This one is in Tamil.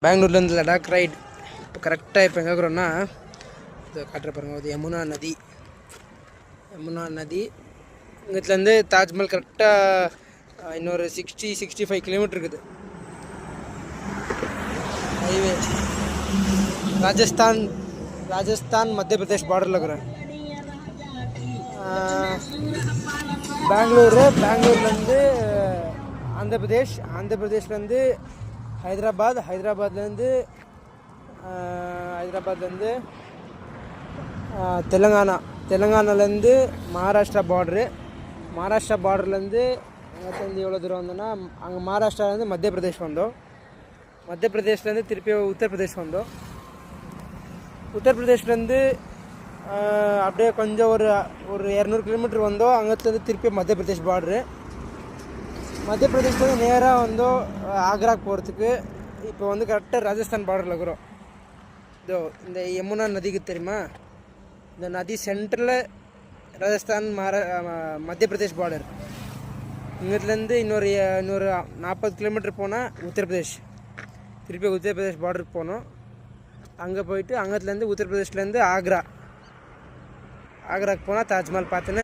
பெங்களூர்லேருந்து லடாக் ரைட் இப்போ கரெக்டாக இப்போ எங்கே இருக்கிறோன்னா இது காட்டுற பாருங்க, அது யமுனா நதி. இங்கத்துலேருந்து தாஜ்மஹால் கரெக்டாக இன்னொரு 65 கிலோமீட்டர் இருக்குது ஹைவே. ராஜஸ்தான் மத்திய பிரதேஷ் பார்டரில் இருக்கிறேன். பெங்களூர்லேருந்து ஆந்திர பிரதேஷ்லேருந்து ஹைதராபாத்லேருந்து தெலுங்கானாலேருந்து மகாராஷ்டிரா பார்டர்லேருந்து அங்கேருந்து எவ்வளோ தூரம் வந்தோன்னா அங்கே மகாராஷ்டிராலேருந்து மத்திய பிரதேஷ் வந்தோம். மத்திய பிரதேஷ்லேருந்து திருப்பி உத்தரப்பிரதேஷ் வந்தோம். உத்தரப்பிரதேஷ்லேருந்து அப்படியே கொஞ்சம் ஒரு 200 கிலோமீட்டர் வந்தோம். அங்கேருந்து திருப்பி மத்திய பிரதேஷ் பார்டரு. மத்திய பிரதேஷ்லேருந்து நேராக வந்தோம் ஆக்ராக்கு போகிறதுக்கு. இப்போ வந்து கரெக்டாக ராஜஸ்தான் பார்டரில் இருக்கிறோம். இதோ இந்த யமுனா நதிக்கு தெரியுமா, இந்த நதி சென்டரில் ராஜஸ்தான் மத்திய பிரதேஷ் பார்டர். இங்கேருந்து இன்னொரு 40 கிலோமீட்டர் போனால் உத்தரப்பிரதேஷ். திருப்பி உத்தரப்பிரதேஷ் பார்டருக்கு போனோம். அங்கே போயிட்டு அங்கேருந்து உத்தரப்பிரதேஷ்லேருந்து ஆக்ராக்கு போனால் தாஜ்மஹால் பார்த்துன்னு